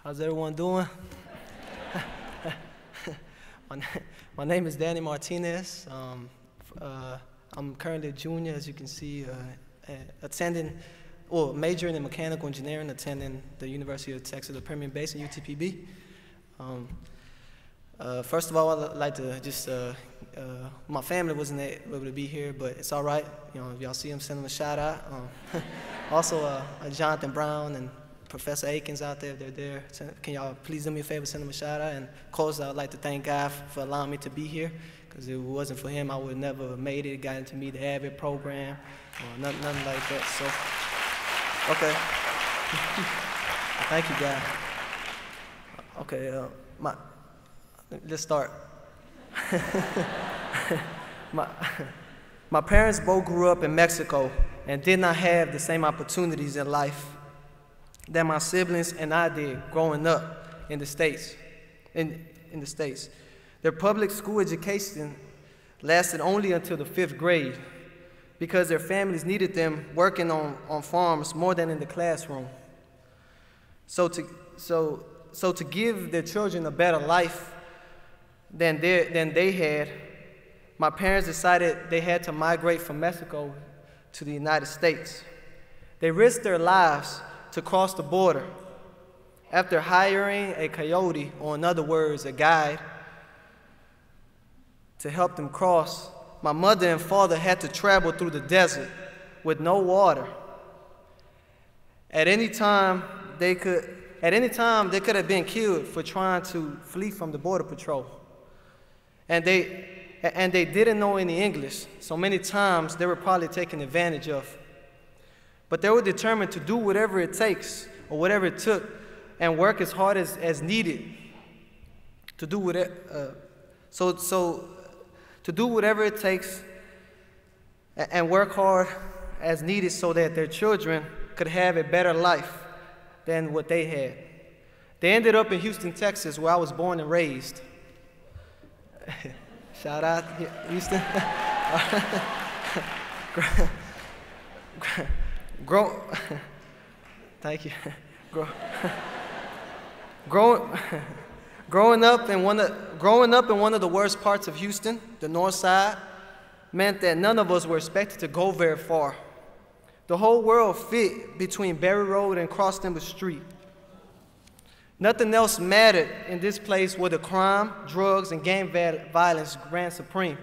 How's everyone doing? My name is Danny Martinez. I'm currently a junior, as you can see, majoring in mechanical engineering, attending the University of Texas, the Permian Basin, UTPB. First of all, I'd like to just, my family wasn't able to be here, but it's all right. You know, if y'all see them, send them a shout out. Also, Jonathan Brown and Professor Akins out there, if they're there. Can y'all please do me a favor, send them a shout out? And of course, I'd like to thank God for allowing me to be here, because if it wasn't for him, I would have never made it, got into the AVID program, or nothing like that. So, okay. Thank you, God. Okay, let's start. My parents both grew up in Mexico and did not have the same opportunities in life that my siblings and I did growing up in the States. In the States. Their public school education lasted only until the 5th grade because their families needed them working on farms more than in the classroom. So to give their children a better life than they had, my parents decided they had to migrate from Mexico to the United States. They risked their lives to cross the border. After hiring a coyote, or in other words, a guide, to help them cross, my mother and father had to travel through the desert with no water. At any time, they could have been killed for trying to flee from the Border Patrol. And they didn't know any English, so many times they were probably taken advantage of. But they were determined to do whatever it takes, or whatever it took, and work as hard as needed to do whatever. To do whatever it takes and work hard as needed so that their children could have a better life than what they had. They ended up in Houston, Texas, where I was born and raised. Shout out, Houston. Thank you. Growing up in one of the worst parts of Houston, the north side, meant that none of us were expected to go very far. The whole world fit between Berry Road and Cross Timber Street. Nothing else mattered in this place where the crime, drugs, and gang violence ran supreme.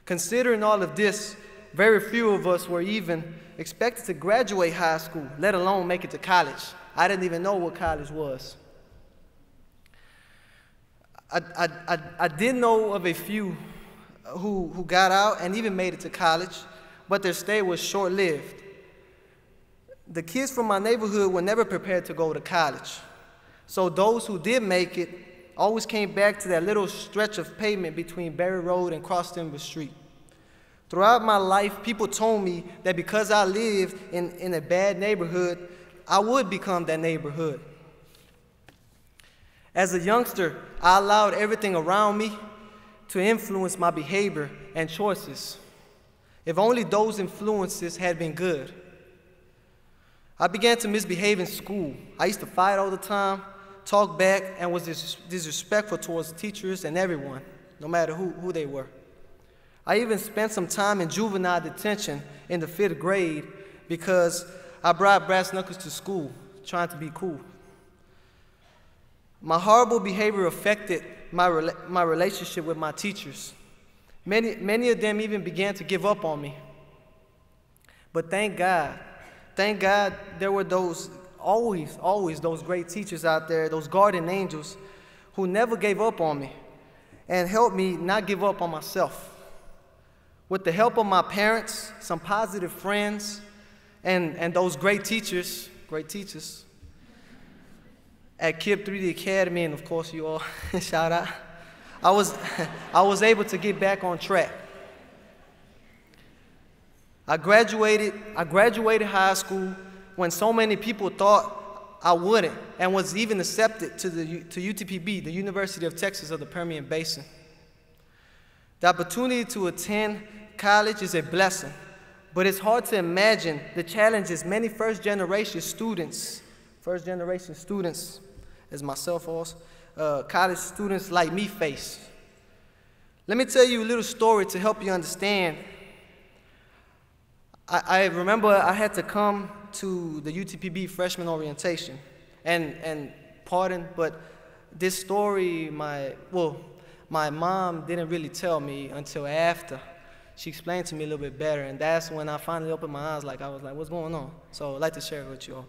Considering all of this, very few of us were even expected to graduate high school, let alone make it to college. I didn't even know what college was. I did know of a few who got out and even made it to college, but their stay was short-lived. The kids from my neighborhood were never prepared to go to college. So those who did make it always came back to that little stretch of pavement between Berry Road and Cross Timber Street. Throughout my life, people told me that because I lived in a bad neighborhood, I would become that neighborhood. As a youngster, I allowed everything around me to influence my behavior and choices. If only those influences had been good. I began to misbehave in school. I used to fight all the time, talk back, and was disrespectful towards teachers and everyone, no matter who they were. I even spent some time in juvenile detention in the 5th grade because I brought brass knuckles to school, trying to be cool. My horrible behavior affected my relationship with my teachers. Many of them even began to give up on me. But thank God there were always those great teachers out there, those guardian angels, who never gave up on me and helped me not give up on myself. With the help of my parents, some positive friends, and those great teachers at KIPP 3D Academy, and of course you all, shout out, I was able to get back on track. I graduated high school when so many people thought I wouldn't, and was even accepted to UTPB, the University of Texas of the Permian Basin. The opportunity to attend college is a blessing, but it's hard to imagine the challenges many first-generation students as myself also, college students like me face. Let me tell you a little story to help you understand. I remember I had to come to the UTPB freshman orientation, and pardon, but this story, my mom didn't really tell me until after. She explained to me a little bit better, and that's when I finally opened my eyes, I was like, what's going on? So I'd like to share it with you all.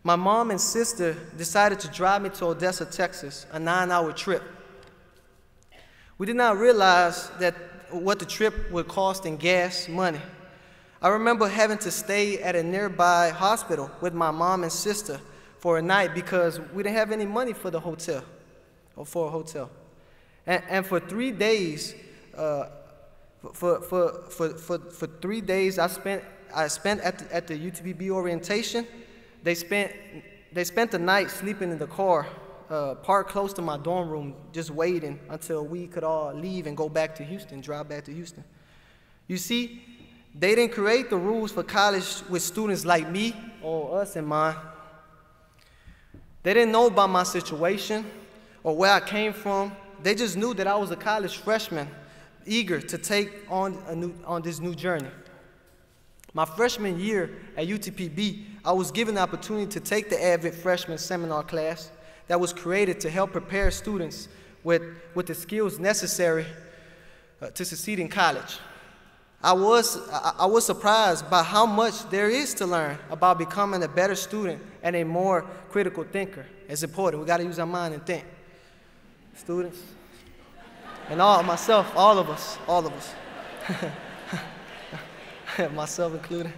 My mom and sister decided to drive me to Odessa, Texas, a 9-hour trip. We did not realize what the trip would cost in gas money. I remember having to stay at a nearby hospital with my mom and sister for a night because we didn't have any money for the hotel, or for a hotel. And for 3 days, for 3 days I spent at the UTPB orientation. They spent the night sleeping in the car, parked close to my dorm room, just waiting until we could all leave and go back to Houston, drive back to Houston. You see, they didn't create the rules for college with students like me or us in mind. They didn't know about my situation or where I came from. They just knew that I was a college freshman, eager to take on this new journey. My freshman year at UTPB, I was given the opportunity to take the AVID freshman seminar class that was created to help prepare students with the skills necessary to succeed in college. I was surprised by how much there is to learn about becoming a better student and a more critical thinker. It's important. We got to use our mind and think. Students, and all of us. Myself included.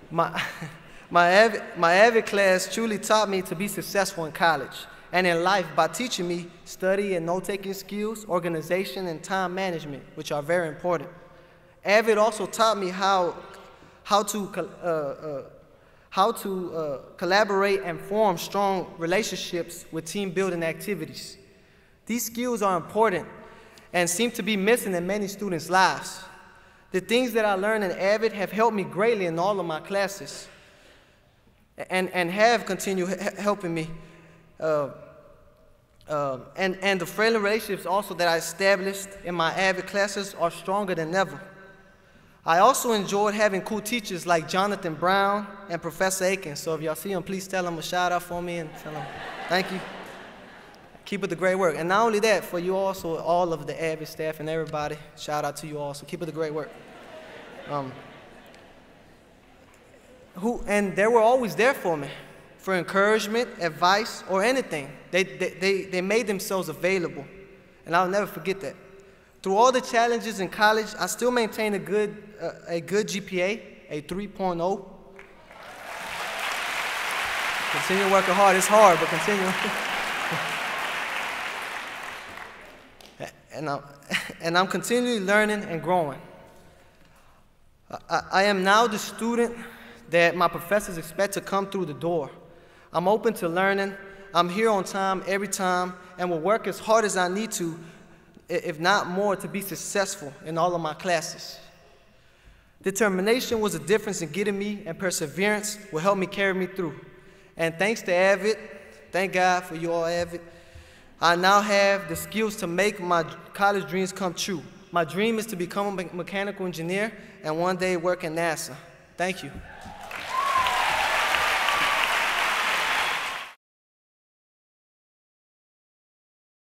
My AVID class truly taught me to be successful in college and in life by teaching me study and note-taking skills, organization, and time management, which are very important. AVID also taught me how to collaborate and form strong relationships with team-building activities. These skills are important and seem to be missing in many students' lives. The things that I learned in AVID have helped me greatly in all of my classes and have continued helping me. And the friendly relationships also that I established in my AVID classes are stronger than ever. I also enjoyed having cool teachers like Jonathan Brown and Professor Aiken. So if y'all see them, please tell them a shout out for me and tell them thank you. Keep up the great work. And not only that, for you also, all of the AVID staff and everybody, shout out to you all. So keep up the great work. And they were always there for me, for encouragement, advice, or anything. They made themselves available, and I'll never forget that. Through all the challenges in college, I still maintain a good GPA, a 3.0. Continue working hard. It's hard, but continue. And I'm continually learning and growing. I am now the student that my professors expect to come through the door. I'm open to learning. I'm here on time every time and will work as hard as I need to, if not more, to be successful in all of my classes. Determination was a difference in getting me, and perseverance will help me carry me through. And thanks to AVID, thank God for you all, AVID, I now have the skills to make my college dreams come true. My dream is to become a mechanical engineer and one day work at NASA. Thank you.